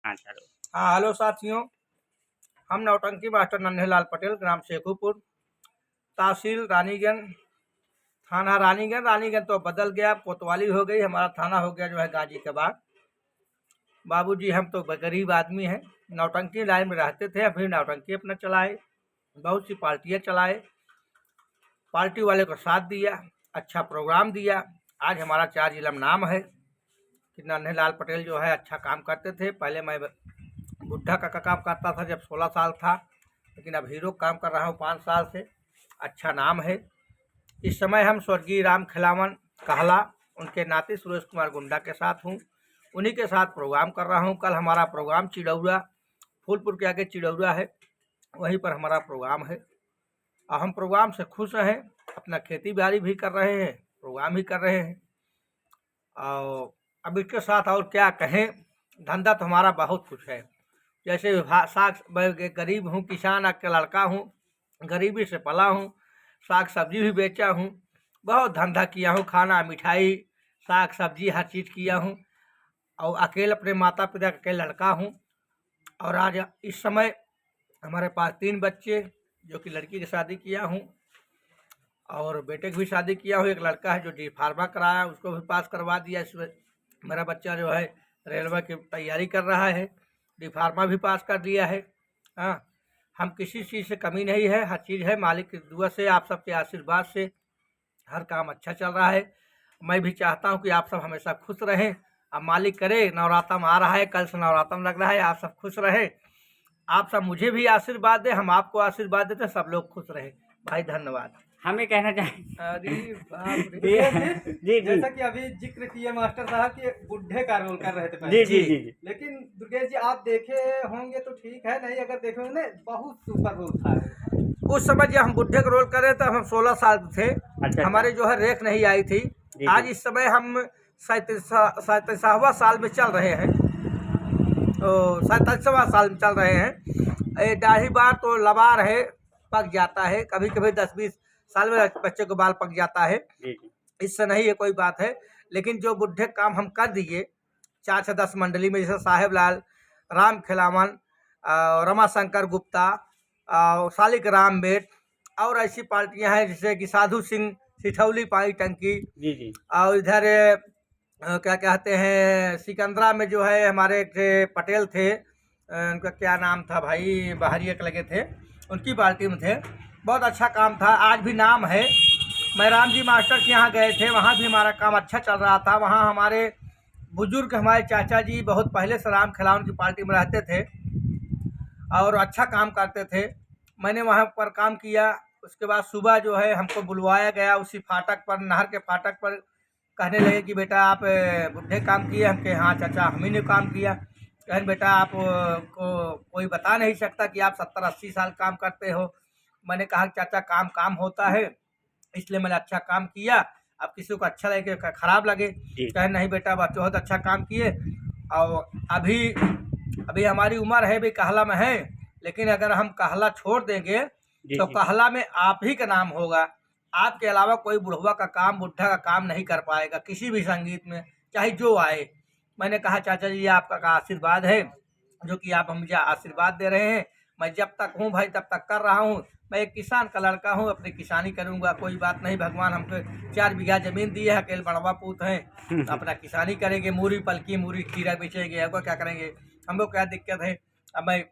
हाँ चलो। हाँ हेलो साथियों, हम नौटंकी मास्टर नन्हेलाल पटेल, ग्राम शेखुपुर, तहसील रानीगंज, थाना रानीगंज। रानीगंज तो बदल गया, कोतवाली हो गई, हमारा थाना हो गया जो है गाजी के बाद। बाबूजी हम तो गरीब आदमी हैं, नौटंकी लाइन में रहते थे, अभी नौटंकी अपना चलाए, बहुत सी पार्टियाँ चलाए, पार्टी वाले को साथ दिया, अच्छा प्रोग्राम दिया। आज हमारा 4 जिला में नाम है कि नन्हेलाल पटेल जो है अच्छा काम करते थे। पहले मैं बुढ़ा का काम करता था जब 16 साल था, लेकिन अब हीरो काम कर रहा हूँ 5 साल से। अच्छा नाम है। इस समय हम स्वर्गीय राम खिलावन कहला उनके नाती सुरेश कुमार गुंडा के साथ हूँ, उन्हीं के साथ प्रोग्राम कर रहा हूँ। कल हमारा प्रोग्राम चिड़ौरा, फूलपुर के आगे चिड़ौरा है, वहीं पर हमारा प्रोग्राम है और हम प्रोग्राम से खुश हैं। अपना खेती बाड़ी भी कर रहे हैं, प्रोग्राम भी कर रहे हैं। और अब इसके साथ और क्या कहें, धंधा तो हमारा बहुत कुछ है। जैसे साग, मैं गरीब हूँ, किसान का लड़का हूँ, गरीबी से पला हूँ, साग सब्जी भी बेचा हूँ, बहुत धंधा किया हूँ, खाना मिठाई साग सब्जी हर चीज़ किया हूँ। और अकेले अपने माता पिता के लड़का हूँ। और आज इस समय हमारे पास 3 बच्चे, जो कि लड़की की शादी किया हूँ और बेटे की भी शादी किया हूँ। एक लड़का है जो डी फार्मा कराया, उसको भी पास करवा दिया। इसमें मेरा बच्चा जो है रेलवे की तैयारी कर रहा है, डी फार्मा भी पास कर दिया है। हाँ, हम किसी चीज़ से कमी नहीं है, हर चीज़ है। मालिक की दुआ से, आप सबके आशीर्वाद से हर काम अच्छा चल रहा है। मैं भी चाहता हूँ कि आप सब हमेशा खुश रहें। अब मालिक करे, नवरात्रम आ रहा है, कल से नवरात्रम लग रहा है, आप सब खुश रहें। आप सब मुझे भी आशीर्वाद दें, हम आपको आशीर्वाद देते हैं, सब लोग खुश रहें। भाई धन्यवाद। हम ये कहना चाहें। अरे बाप रे। जी जी जैसा कि अभी जिक्र किए मास्टर साहब कि बुढ़े का रोल कर रहे थे पहले। जी जी जी जी। लेकिन दुर्गेश जी आप देखे होंगे तो ठीक है, नहीं अगर देखे होंगे बहुत सुपर रोल था। उस समय जब हम बुढ़े का रोल कर रहे थे, हम 16 साल थे। अच्छा। हमारे जो है रेख नहीं आई थी। जी, आज जी। इस समय हम 37वां साल में चल रहे हैं, तो 37वां साल में चल रहे हैं। ये दाढ़ी बार तो लबार है, पक जाता है, कभी कभी 10-20 साल में बच्चे को बाल पक जाता है, जी जी। इससे नहीं है कोई बात है। लेकिन जो बुढ़े काम हम कर दिए 4 से 10 मंडली में, जैसे साहेब लाल, राम खिलावन, रमाशंकर गुप्ता, सालिक राम बेट, और ऐसी पार्टियां हैं जैसे कि साधु सिंह सिठौली पाई टंकी, जी जी। और इधर क्या कहते हैं सिकंदरा में जो है हमारे एक पटेल थे, उनका क्या नाम था भाई, बाहरी एक लगे थे, उनकी पार्टी में थे। बहुत अच्छा काम था, आज भी नाम है। मैं राम जी मास्टर के यहाँ गए थे, वहाँ भी हमारा काम अच्छा चल रहा था। वहाँ हमारे बुजुर्ग, हमारे चाचा जी बहुत पहले से राम खिलावन की पार्टी में रहते थे और अच्छा काम करते थे। मैंने वहाँ पर काम किया। उसके बाद सुबह जो है हमको बुलवाया गया उसी फाटक पर, नहर के फाटक पर। कहने लगे कि बेटा आप बुढ़े काम किए। हम कहे हाँ चाचा, हम ही ने काम किया। कहें बेटा आप को कोई बता नहीं सकता कि आप 70-80 साल काम करते हो। मैंने कहा चाचा काम काम होता है, इसलिए मैंने अच्छा काम किया। अब किसी को अच्छा लगे खराब लगे, जी। कहे नहीं बेटा बहुत अच्छा काम किए। और अभी अभी हमारी उम्र है भी कहला में है, लेकिन अगर हम कहला छोड़ देंगे जी तो जी। कहला में आप ही का नाम होगा। आपके अलावा कोई बुढ़वा का काम, बुढ़ा का काम नहीं कर पाएगा किसी भी संगीत में, चाहे जो आए। मैंने कहा चाचा जी आपका का आशीर्वाद है, जो कि आप मुझे आशीर्वाद दे रहे हैं। मैं जब तक हूँ भाई तब तक कर रहा हूँ। मैं एक किसान का लड़का हूँ, अपनी किसानी करूँगा, कोई बात नहीं। भगवान हमको 4 बीघा जमीन दी है, अकेले बड़वा पूत हैं, अपना किसानी करेंगे, मूरी पलकी, मूरी खीरा बेचेंगे, अब क्या करेंगे, हमको क्या दिक्कत है। अब मैं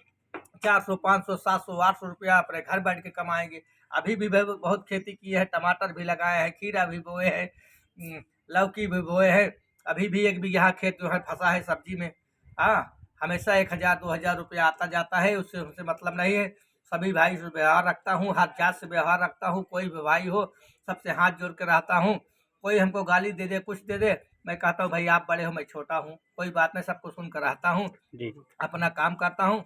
400, 500, 700, 800 रुपया अपने घर बैठ के कमाएंगे। अभी भी बहुत खेती की है, टमाटर भी लगाए हैं, खीरा भी बोए हैं, लौकी भी बोए हैं। अभी भी 1 बीघा खेत जो है फंसा है सब्जी में। हाँ, हमेशा 1000-2000 रुपया आता जाता है, उससे हमसे मतलब नहीं है। सभी भाई से व्यवहार रखता हूँ, हर जात से व्यवहार रखता हूँ, कोई भी भाई हो सबसे हाथ जोड़ के रहता हूँ। कोई हमको गाली दे दे, कुछ दे दे, मैं कहता हूँ भाई आप बड़े हो, मैं छोटा हूँ, कोई बात नहीं, सबको सुन कर रहता हूँ, जी। अपना काम करता हूँ।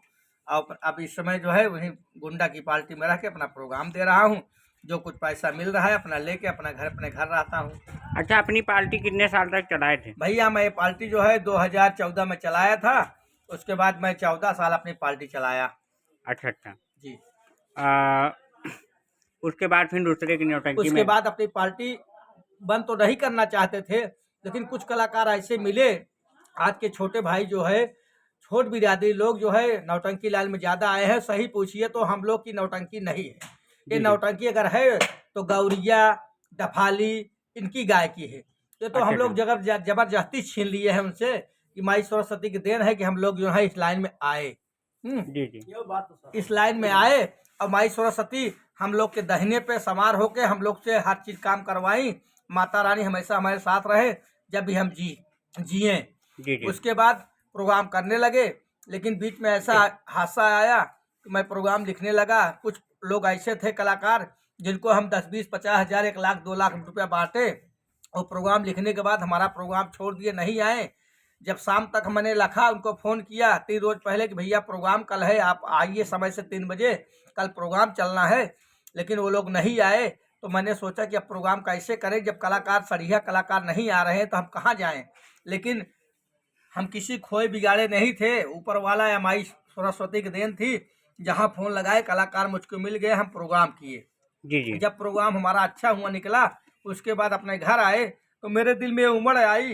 और अब इस समय जो है वहीं गुंडा की पार्टी में रह के अपना प्रोग्राम दे रहा हूँ। जो कुछ पैसा मिल रहा है अपना लेके अपने घर रहता हूँ। अच्छा, अपनी पार्टी कितने साल तक चलाए थे? भैया मैं ये पार्टी जो है 2014 में चलाया था, उसके बाद मैं 14 साल अपनी पार्टी चलाया। अच्छा अच्छा। जी। उसके बाद फिर दूसरे की नौटंकी उसके में। बाद अपनी पार्टी बंद तो नहीं करना चाहते थे, लेकिन कुछ कलाकार ऐसे मिले, आज के छोटे भाई जो है, छोट बिरादरी लोग जो है नौटंकी लाइन में ज़्यादा आए हैं, सही पूछिए तो हम लोग की नौटंकी नहीं है। ये जी। नौटंकी अगर है तो गौरिया डफाली इनकी गाय की है। ये तो अच्छा, हम लोग अच्छा। जबरदस्ती छीन लिए हैं उनसे कि माई सरस्वती की देन है कि हम लोग जो है इस लाइन में आए। जी, जी। इस लाइन में आए और माई सरस्वती हम लोग के दाहिने पे सवार होके हम लोग से हर चीज काम करवाई। माता रानी हमेशा हमारे साथ रहे जब भी हम जिए। जी, जी। उसके बाद प्रोग्राम करने लगे, लेकिन बीच में ऐसा हादसा आया कि मैं प्रोग्राम लिखने लगा। कुछ लोग ऐसे थे कलाकार जिनको हम 10-20-50 हज़ार 1 लाख 2 लाख रुपया बांटे और प्रोग्राम लिखने के बाद हमारा प्रोग्राम छोड़ दिए, नहीं आए। जब शाम तक मैंने लिखा, उनको फ़ोन किया 3 रोज पहले कि भैया प्रोग्राम कल है, आप आइए समय से 3 बजे, कल प्रोग्राम चलना है। लेकिन वो लोग नहीं आए। तो मैंने सोचा कि अब प्रोग्राम कैसे करें, जब कलाकार सरिया कलाकार नहीं आ रहे हैं तो हम कहाँ जाएं। लेकिन हम किसी खोए बिगाड़े नहीं थे, ऊपर वाला या माई सरस्वती की देन थी। जहाँ फ़ोन लगाए कलाकार मुझको मिल गए, हम प्रोग्राम किए। जी, जी। जब प्रोग्राम हमारा अच्छा हुआ निकला, उसके बाद अपने घर आए तो मेरे दिल में उमड़ आई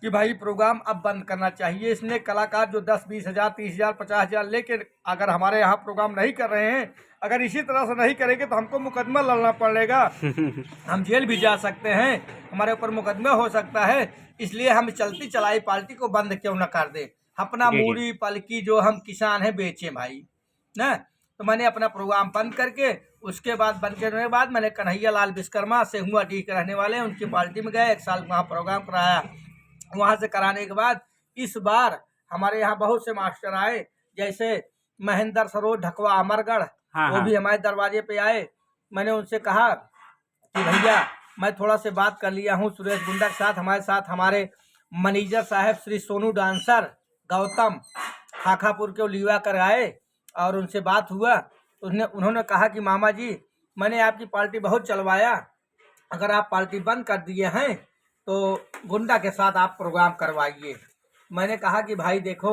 कि भाई प्रोग्राम अब बंद करना चाहिए। इसने कलाकार जो 10-20 हज़ार 30 हज़ार 50 हज़ार लेके अगर हमारे यहाँ प्रोग्राम नहीं कर रहे हैं, अगर इसी तरह से नहीं करेंगे तो हमको मुकदमा लड़ना पड़ेगा। हम जेल भी जा सकते हैं, हमारे ऊपर मुकदमा हो सकता है। इसलिए हम चलती चलाई पार्टी को बंद क्यों न कर दे, अपना जी, जी। मूड़ी पलकी जो हम किसान हैं बेचे भाई ना। तो मैंने अपना प्रोग्राम बंद करके उसके बाद बंद करने के बाद मैंने कन्हैया लाल विश्वकर्मा से हुआ डी के रहने वाले हैं, उनकी पार्टी में गए, 1 साल वहाँ प्रोग्राम कराया। वहाँ से कराने के बाद इस बार हमारे यहाँ बहुत से मास्टर आए, जैसे महेंद्र सरोज ढकवा अमरगढ़, हाँ, वो हाँ। भी हमारे दरवाजे पे आए। मैंने उनसे कहा कि भैया मैं थोड़ा से बात कर लिया हूँ सुरेश गुंडा के साथ, हमारे साथ हमारे मैनेजर साहब श्री सोनू डांसर गौतम खाखापुर के लिवा कर आए और उनसे बात हुआ। तो उन्होंने कहा कि मामा जी मैंने आपकी पार्टी बहुत चलवाया, अगर आप पार्टी बंद कर दिए हैं तो गुंडा के साथ आप प्रोग्राम करवाइए। मैंने कहा कि भाई देखो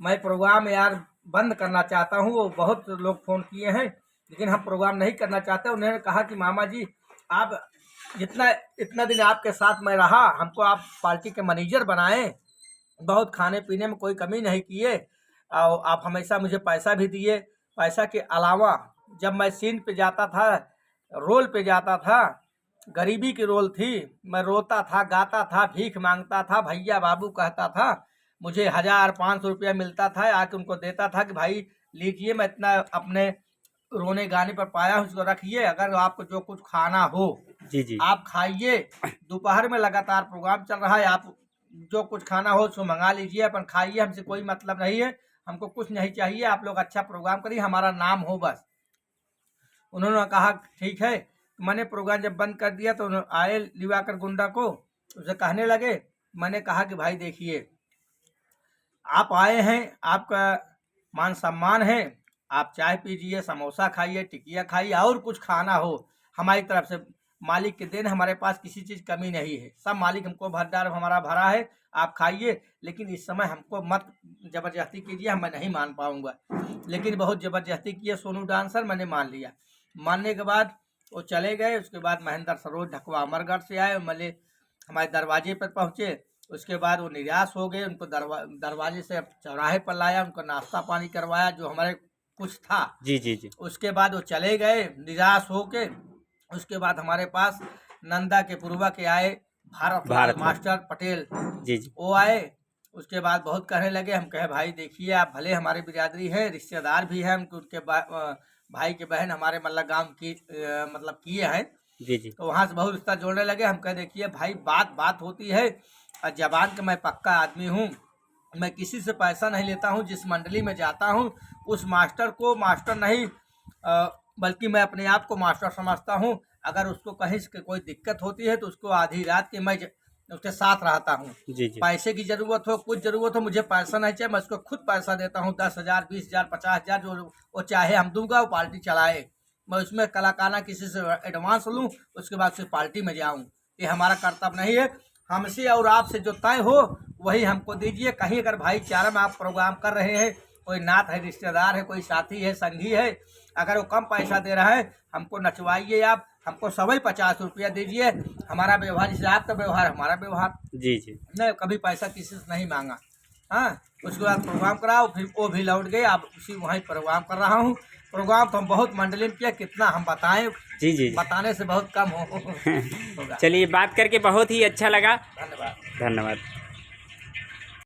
मैं प्रोग्राम यार बंद करना चाहता हूँ, वो बहुत लोग फ़ोन किए हैं लेकिन हम प्रोग्राम नहीं करना चाहते। उन्होंने कहा कि मामा जी आप इतना दिन आपके साथ मैं रहा, हमको आप पार्टी के मैनेजर बनाए, बहुत खाने पीने में कोई कमी नहीं किए और आप हमेशा मुझे पैसा भी दिए। पैसा के अलावा जब मैं सीन पे जाता था, रोल पे जाता था, गरीबी की रोल थी, मैं रोता था, गाता था, भीख मांगता था, भैया बाबू कहता था, मुझे 1000-500 रुपया मिलता था, आके उनको देता था कि भाई लीजिए, मैं इतना अपने रोने गाने पर पाया हूँ, उसको रखिए, अगर आपको जो कुछ खाना हो जी, जी। आप खाइए। दोपहर में लगातार प्रोग्राम चल रहा है, आप जो कुछ खाना हो उसको मंगा लीजिए, अपन खाइए, हमसे कोई मतलब नहीं है, हमको कुछ नहीं चाहिए, आप लोग अच्छा प्रोग्राम करिए, हमारा नाम हो बस। उन्होंने कहा ठीक है। मैंने प्रोग्राम जब बंद कर दिया तो आए लिवाकर गुंडा को, उसे कहने लगे, मैंने कहा कि भाई देखिए आप आए हैं, आपका मान सम्मान है, आप चाय पीजिए, समोसा खाइए, टिकिया खाइए और कुछ खाना हो, हमारी तरफ से मालिक के देन, हमारे पास किसी चीज़ कमी नहीं है, सब मालिक हमको भरदार हमारा भरा है, आप खाइए। लेकिन इस समय हमको मत ज़बरदस्ती कीजिए, मैं नहीं मान पाऊँगा। लेकिन बहुत ज़बरदस्ती किए सोनू डांसर, मैंने मान लिया। मानने के बाद वो चले गए। उसके बाद महेंद्र सरोज ढकवा अमरगढ़ से आए, मले हमारे दरवाजे पर पहुँचे। उसके बाद वो निराश हो गए, उनको दरवाजे से चौराहे पर लाया, उनको नाश्ता पानी करवाया जो हमारे कुछ था। जी, जी, जी। उसके बाद वो चले गए निराश होके। उसके बाद हमारे पास नंदा के पूर्वा के आए भारत भारत लाल। मास्टर पटेल, जी, जी। वो आए। उसके बाद बहुत कहने लगे, हम कहे भाई देखिए आप भले हमारी बिरादरी है, रिश्तेदार भी हैं, उनके भाई के बहन हमारे मतलब गांव की मतलब किए हैं, जी, जी। तो वहाँ से बहुत रिश्ता जोड़ने लगे। हम कहे देखिए भाई बात होती है, और जबान का मैं पक्का आदमी हूँ, मैं किसी से पैसा नहीं लेता हूँ, जिस मंडली में जाता हूँ उस मास्टर को मास्टर नहीं बल्कि मैं अपने आप को मास्टर समझता हूँ। अगर उसको कहीं से कोई दिक्कत होती है तो उसको आधी रात के मैं उसके साथ रहता हूँ। जी, जी। पैसे की ज़रूरत हो, कुछ ज़रूरत हो, मुझे पैसा नहीं चाहिए, मैं उसको खुद पैसा देता हूँ, 10,000 20,000 50,000 जो वो चाहे हम दूंगा, वो पार्टी चलाए। मैं उसमें कलाकाना किसी से एडवांस लूँ, उसके बाद से पार्टी में जाऊँ, ये हमारा कर्तव्य नहीं है। हमसे और आपसे जो तय हो वही हमको दीजिए। कहीं अगर भाईचारा में आप प्रोग्राम कर रहे हैं, कोई नात है, रिश्तेदार है, कोई साथी है, संगी है, अगर वो कम पैसा दे रहा है हमको नचवाइए, आप हमको सभी 50 रुपया दीजिए। हमारा व्यवहार जैसे आपका व्यवहार हमारा व्यवहार, जी, जी। नहीं कभी पैसा किसी से नहीं मांगा। हाँ, उसके बाद प्रोग्राम कराओ, फिर वो भी लौट गए। अब उसी वहीं प्रोग्राम कर रहा हूँ। प्रोग्राम तो हम बहुत मंडली में किया, कितना हम बताएं, जी जी बताने से बहुत कम होगा। चलिए, बात करके बहुत ही अच्छा लगा। धन्यवाद। धन्यवाद।